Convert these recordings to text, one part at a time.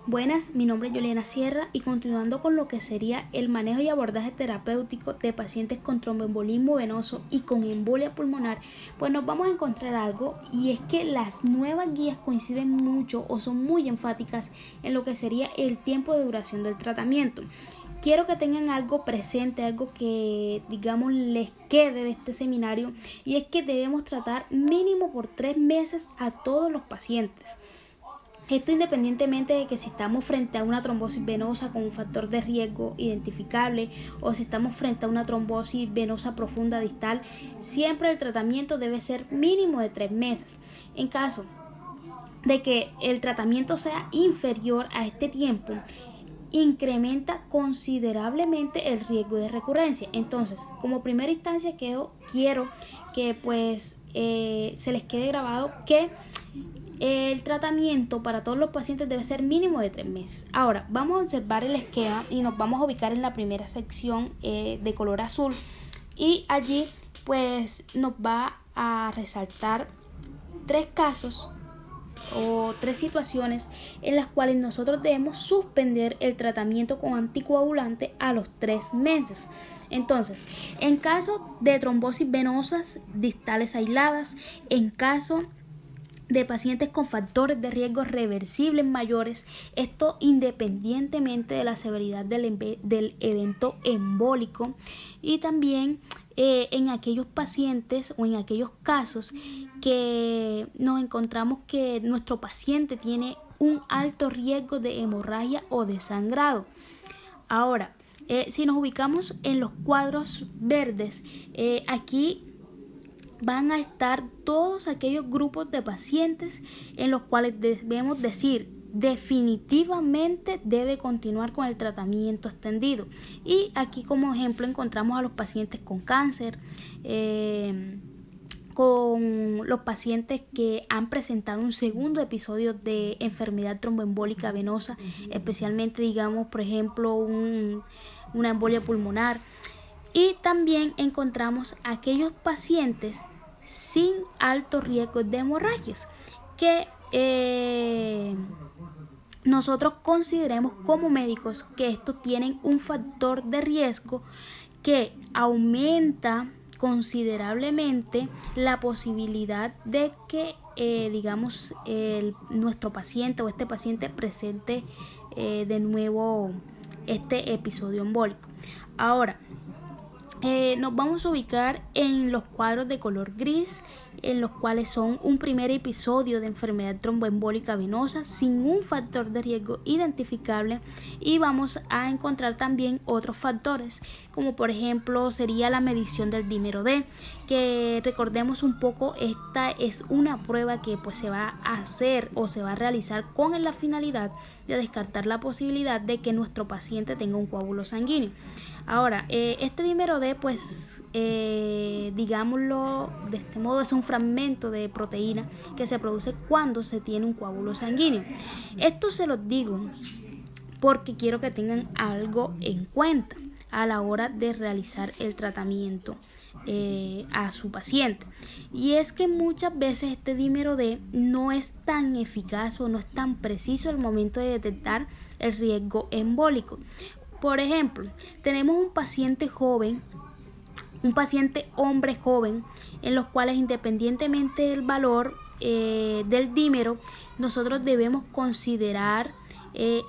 Buenas, mi nombre es Juliana Sierra y continuando con lo que sería el manejo y abordaje terapéutico de pacientes con tromboembolismo venoso y con embolia pulmonar, pues nos vamos a encontrar algo, y es que las nuevas guías coinciden mucho o son muy enfáticas en lo que sería el tiempo de duración del tratamiento. Quiero que tengan algo presente, algo que digamos les quede de este seminario, y es que debemos tratar mínimo por 3 meses a todos los pacientes. Esto independientemente de que si estamos frente a una trombosis venosa con un factor de riesgo identificable o si estamos frente a una trombosis venosa profunda distal, siempre el tratamiento debe ser mínimo de 3 meses. En caso de que el tratamiento sea inferior a este tiempo, incrementa considerablemente el riesgo de recurrencia. Entonces, como primera instancia quiero que se les quede grabado que el tratamiento para todos los pacientes debe ser mínimo de 3 meses. Ahora, vamos a observar el esquema y nos vamos a ubicar en la primera sección de color azul, y allí pues nos va a resaltar 3 casos o 3 situaciones en las cuales nosotros debemos suspender el tratamiento con anticoagulante a los 3 meses. Entonces, en caso de trombosis venosas distales aisladas, en caso de pacientes con factores de riesgo reversibles mayores, esto independientemente de la severidad del evento embólico, y también en aquellos pacientes o en aquellos casos que nos encontramos que nuestro paciente tiene un alto riesgo de hemorragia o de sangrado. Ahora, si nos ubicamos en los cuadros verdes, aquí van a estar todos aquellos grupos de pacientes en los cuales debemos decir definitivamente debe continuar con el tratamiento extendido. Y aquí como ejemplo encontramos a los pacientes con cáncer, con los pacientes que han presentado un segundo episodio de enfermedad tromboembólica venosa, especialmente digamos por ejemplo una embolia pulmonar. Y también encontramos aquellos pacientes sin alto riesgo de hemorragias que nosotros consideremos como médicos que estos tienen un factor de riesgo que aumenta considerablemente la posibilidad de que nuestro paciente o este paciente presente de nuevo este episodio embólico. Ahora, nos vamos a ubicar en los cuadros de color gris, en los cuales son un primer episodio de enfermedad tromboembólica venosa sin un factor de riesgo identificable, y vamos a encontrar también otros factores como por ejemplo sería la medición del dímero D, que recordemos un poco, esta es una prueba que pues se va a hacer o se va a realizar con la finalidad de descartar la posibilidad de que nuestro paciente tenga un coágulo sanguíneo. Ahora, este dímero D, pues, digámoslo de este modo, es un fragmento de proteína que se produce cuando se tiene un coágulo sanguíneo. Esto se los digo porque quiero que tengan algo en cuenta a la hora de realizar el tratamiento a su paciente, y es que muchas veces este dímero D no es tan eficaz o no es tan preciso al momento de detectar el riesgo embólico. Por ejemplo, tenemos un paciente joven, un paciente hombre joven, en los cuales independientemente del valor del dímero, nosotros debemos considerar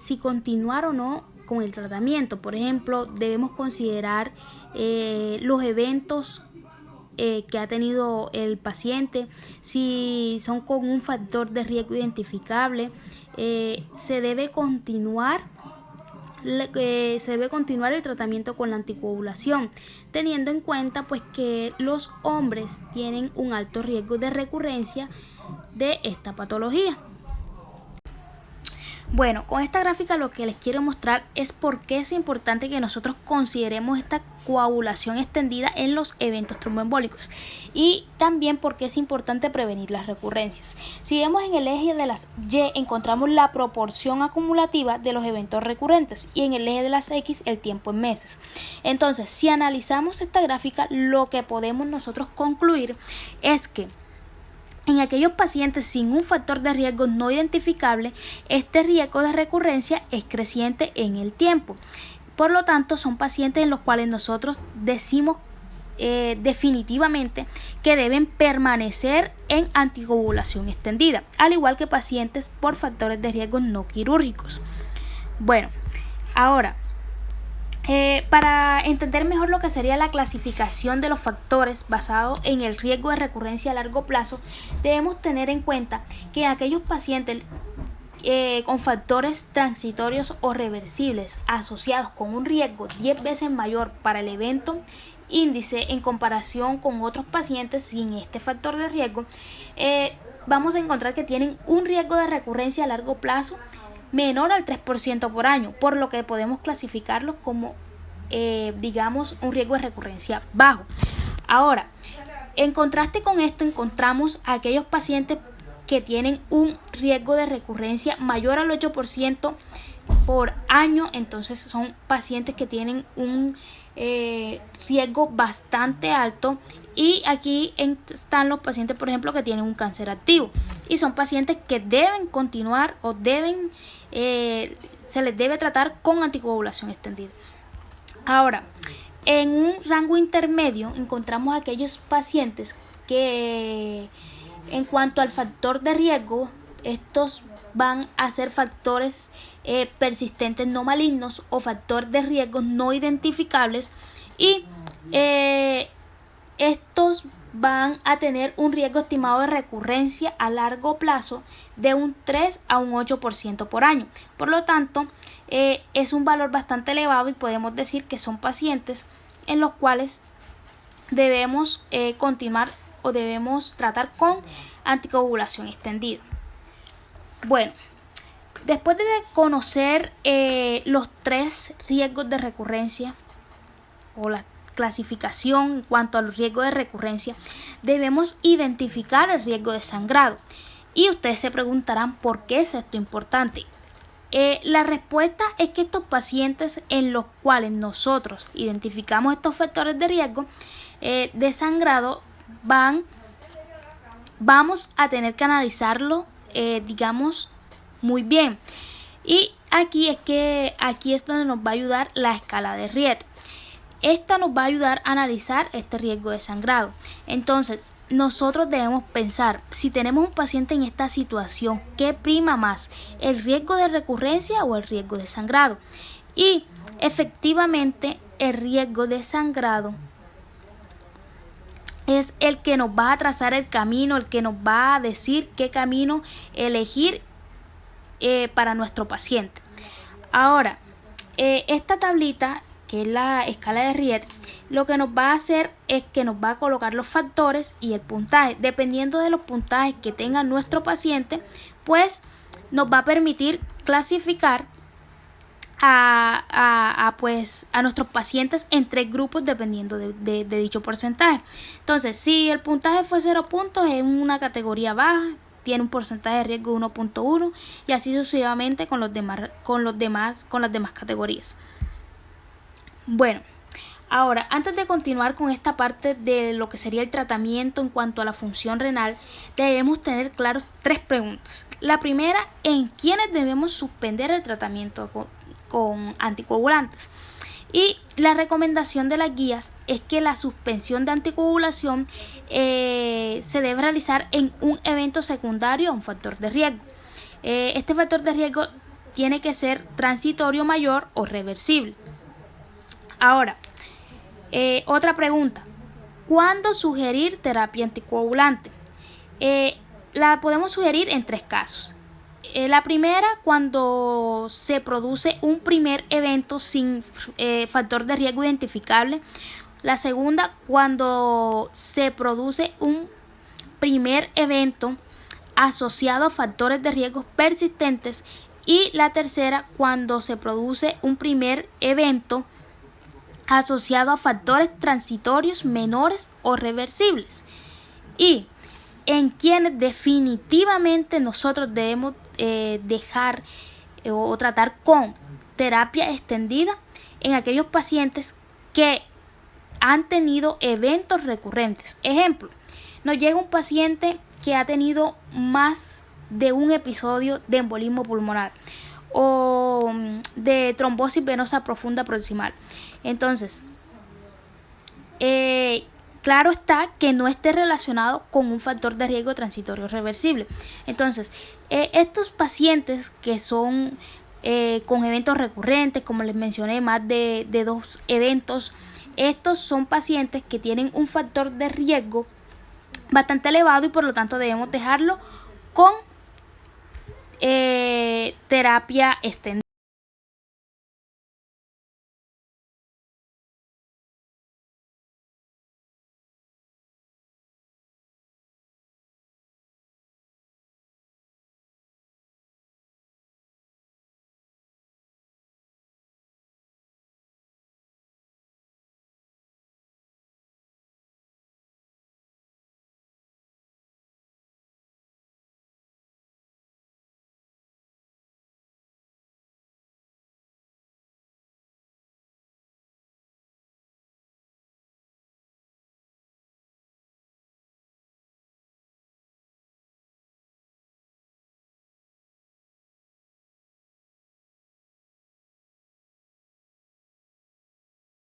si continuar o no con el tratamiento. Por ejemplo, debemos considerar los eventos que ha tenido el paciente, si son con un factor de riesgo identificable. Se debe continuar el tratamiento con la anticoagulación, teniendo en cuenta pues que los hombres tienen un alto riesgo de recurrencia de esta patología. Bueno, con esta gráfica lo que les quiero mostrar es por qué es importante que nosotros consideremos esta coagulación extendida en los eventos tromboembólicos, y también por qué es importante prevenir las recurrencias. Si vemos en el eje de las Y encontramos la proporción acumulativa de los eventos recurrentes, y en el eje de las X el tiempo en meses. Entonces, si analizamos esta gráfica, lo que podemos nosotros concluir es que En aquellos pacientes sin un factor de riesgo no identificable, este riesgo de recurrencia es creciente en el tiempo. Por lo tanto, son pacientes en los cuales nosotros decimos definitivamente que deben permanecer en anticoagulación extendida, al igual que pacientes por factores de riesgo no quirúrgicos. Bueno, ahora, para entender mejor lo que sería la clasificación de los factores basado en el riesgo de recurrencia a largo plazo, debemos tener en cuenta que aquellos pacientes con factores transitorios o reversibles asociados con un riesgo 10 veces mayor para el evento índice en comparación con otros pacientes sin este factor de riesgo, vamos a encontrar que tienen un riesgo de recurrencia a largo plazo menor al 3% por año, por lo que podemos clasificarlos como digamos un riesgo de recurrencia bajo. Ahora, en contraste con esto, encontramos a aquellos pacientes que tienen un riesgo de recurrencia mayor al 8% por año. Entonces son pacientes que tienen un riesgo bastante alto, y aquí están los pacientes, por ejemplo, que tienen un cáncer activo, y son pacientes que deben continuar o se les debe tratar con anticoagulación extendida. Ahora, en un rango intermedio encontramos aquellos pacientes que, en cuanto al factor de riesgo, estos van a ser factores persistentes no malignos o factores de riesgo no identificables, y estos van a tener un riesgo estimado de recurrencia a largo plazo de un 3 a un 8% por año. Por lo tanto, es un valor bastante elevado y podemos decir que son pacientes en los cuales debemos continuar o debemos tratar con anticoagulación extendida. Bueno, después de conocer los 3 riesgos de recurrencia o la clasificación en cuanto al riesgo de recurrencia, debemos identificar el riesgo de sangrado. Y ustedes se preguntarán por qué es esto importante. La respuesta es que estos pacientes en los cuales nosotros identificamos estos factores de riesgo de sangrado vamos a tener que analizarlo digamos muy bien, y aquí es donde nos va a ayudar la escala de Riet. Esta nos va a ayudar a analizar este riesgo de sangrado. Entonces, nosotros debemos pensar, si tenemos un paciente en esta situación, ¿qué prima más? ¿El riesgo de recurrencia o el riesgo de sangrado? Y efectivamente, el riesgo de sangrado es el que nos va a trazar el camino, el que nos va a decir qué camino elegir para nuestro paciente. Ahora, esta tablita, que es la escala de Riet, lo que nos va a hacer es que nos va a colocar los factores y el puntaje. Dependiendo de los puntajes que tenga nuestro paciente, pues nos va a permitir clasificar a nuestros pacientes en 3 grupos dependiendo de dicho porcentaje. Entonces, si el puntaje fue 0 puntos, es una categoría baja, tiene un porcentaje de riesgo de 1.1, y así sucesivamente con las demás categorías. Bueno, ahora, antes de continuar con esta parte de lo que sería el tratamiento en cuanto a la función renal, debemos tener claros 3 preguntas. La primera, ¿en quiénes debemos suspender el tratamiento con anticoagulantes? Y la recomendación de las guías es que la suspensión de anticoagulación se debe realizar en un evento secundario a un factor de riesgo. Este factor de riesgo tiene que ser transitorio mayor o reversible. Ahora, otra pregunta, ¿cuándo sugerir terapia anticoagulante? La podemos sugerir en 3 casos. La primera, cuando se produce un primer evento sin factor de riesgo identificable. La segunda, cuando se produce un primer evento asociado a factores de riesgo persistentes. Y la tercera, cuando se produce un primer evento asociado a factores transitorios menores o reversibles. Y en quienes definitivamente nosotros debemos dejar o tratar con terapia extendida, en aquellos pacientes que han tenido eventos recurrentes. Ejemplo, nos llega un paciente que ha tenido más de un episodio de embolismo pulmonar o de trombosis venosa profunda proximal. Entonces, claro está que no esté relacionado con un factor de riesgo transitorio reversible. Entonces, estos pacientes que son con eventos recurrentes, como les mencioné, más de 2 eventos, estos son pacientes que tienen un factor de riesgo bastante elevado y por lo tanto debemos dejarlo con terapia extendida.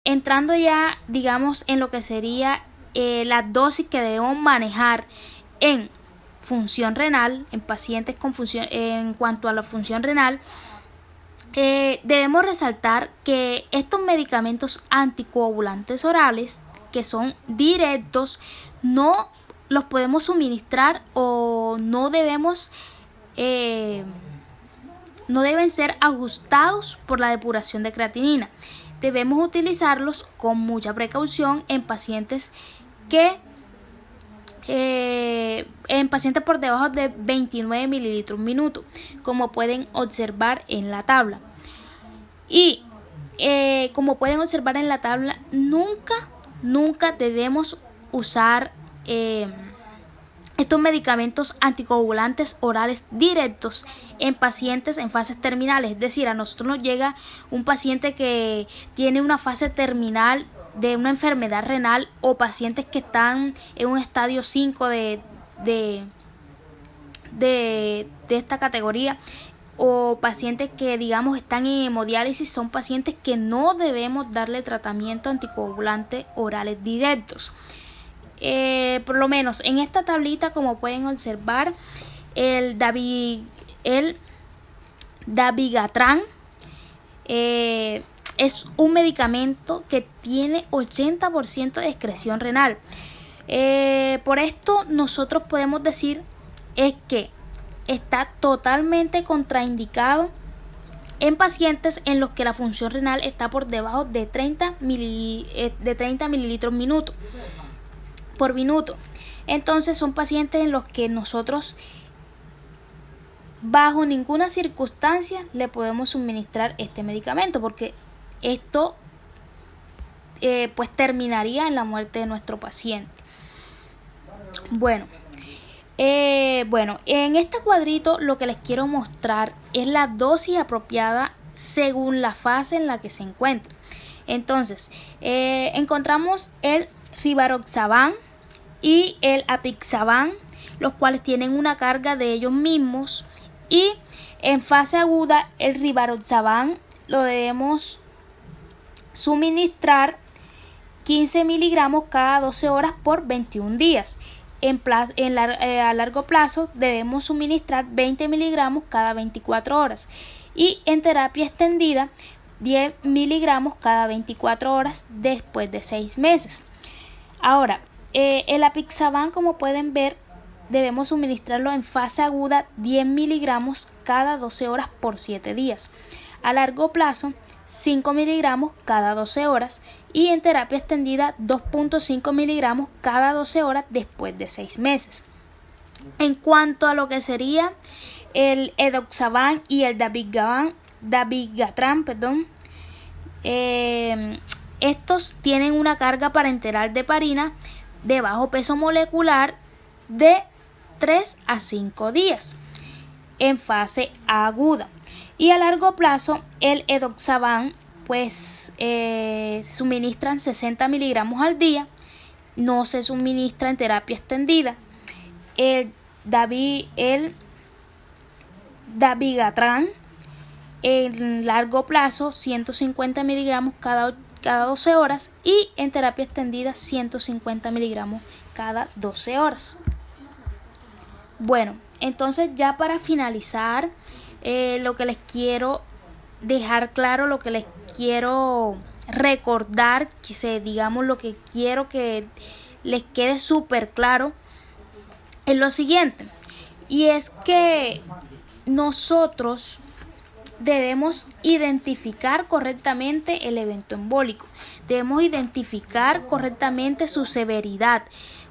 Entrando ya, digamos, en lo que sería la dosis que debemos manejar en función renal, en pacientes con función, en cuanto a la función renal, debemos resaltar que estos medicamentos anticoagulantes orales, que son directos, no los podemos suministrar o no debemos no deben ser ajustados por la depuración de creatinina. Debemos utilizarlos con mucha precaución en pacientes por debajo de 29 mililitros minuto, como pueden observar en la tabla. Y como pueden observar en la tabla, nunca debemos usar estos medicamentos anticoagulantes orales directos en pacientes en fases terminales. Es decir, a nosotros nos llega un paciente que tiene una fase terminal de una enfermedad renal o pacientes que están en un estadio 5 de esta categoría, o pacientes que digamos están en hemodiálisis. Son pacientes que no debemos darle tratamiento anticoagulante orales directos. Por lo menos en esta tablita, como pueden observar, el dabigatran es un medicamento que tiene 80% de excreción renal. Por esto nosotros podemos decir es que está totalmente contraindicado en pacientes en los que la función renal está por debajo de 30 mililitros por minuto. Entonces son pacientes en los que nosotros bajo ninguna circunstancia le podemos suministrar este medicamento, porque esto pues terminaría en la muerte de nuestro paciente. Bueno, en este cuadrito lo que les quiero mostrar es la dosis apropiada según la fase en la que se encuentra. Entonces, encontramos el rivaroxaban y el apixaban, los cuales tienen una carga de ellos mismos, y en fase aguda el rivaroxaban lo debemos suministrar 15 miligramos cada 12 horas por 21 días. A largo plazo debemos suministrar 20 miligramos cada 24 horas y en terapia extendida 10 miligramos cada 24 horas después de 6 meses. Ahora, el apixaban, como pueden ver, debemos suministrarlo en fase aguda 10 miligramos cada 12 horas por 7 días. A largo plazo, 5 miligramos cada 12 horas y en terapia extendida 2.5 miligramos cada 12 horas después de 6 meses. En cuanto a lo que sería el edoxaban y el dabigatran, estos tienen una carga parenteral de heparina de bajo peso molecular de 3 a 5 días en fase aguda. Y a largo plazo el edoxaban se suministran 60 miligramos al día, no se suministra en terapia extendida. El dabigatran. En largo plazo 150 miligramos cada 12 horas y en terapia extendida 150 miligramos cada 12 horas. Bueno, entonces ya para finalizar, lo que les quiero dejar claro, lo que les quiero recordar, digamos lo que quiero que les quede súper claro, es lo siguiente, y es que nosotros debemos identificar correctamente el evento embólico, debemos identificar correctamente su severidad,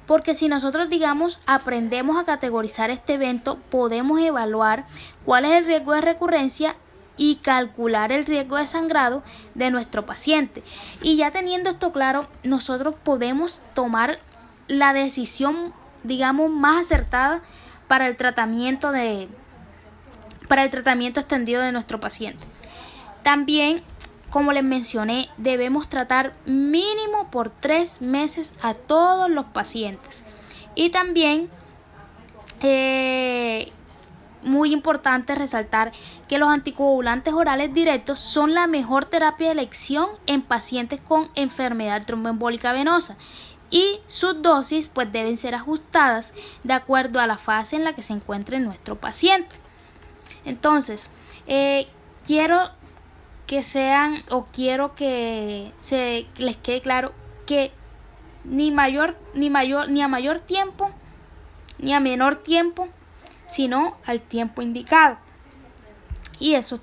porque si nosotros, digamos, aprendemos a categorizar este evento, podemos evaluar cuál es el riesgo de recurrencia y calcular el riesgo de sangrado de nuestro paciente. Y ya teniendo esto claro, nosotros podemos tomar la decisión, digamos, más acertada para el tratamiento extendido de nuestro paciente. También, como les mencioné, debemos tratar mínimo por 3 meses a todos los pacientes. Y también, muy importante resaltar que los anticoagulantes orales directos son la mejor terapia de elección en pacientes con enfermedad tromboembólica venosa. Y sus dosis pues deben ser ajustadas de acuerdo a la fase en la que se encuentre nuestro paciente. Entonces, quiero que les quede claro que ni a mayor tiempo ni a menor tiempo, sino al tiempo indicado. Y eso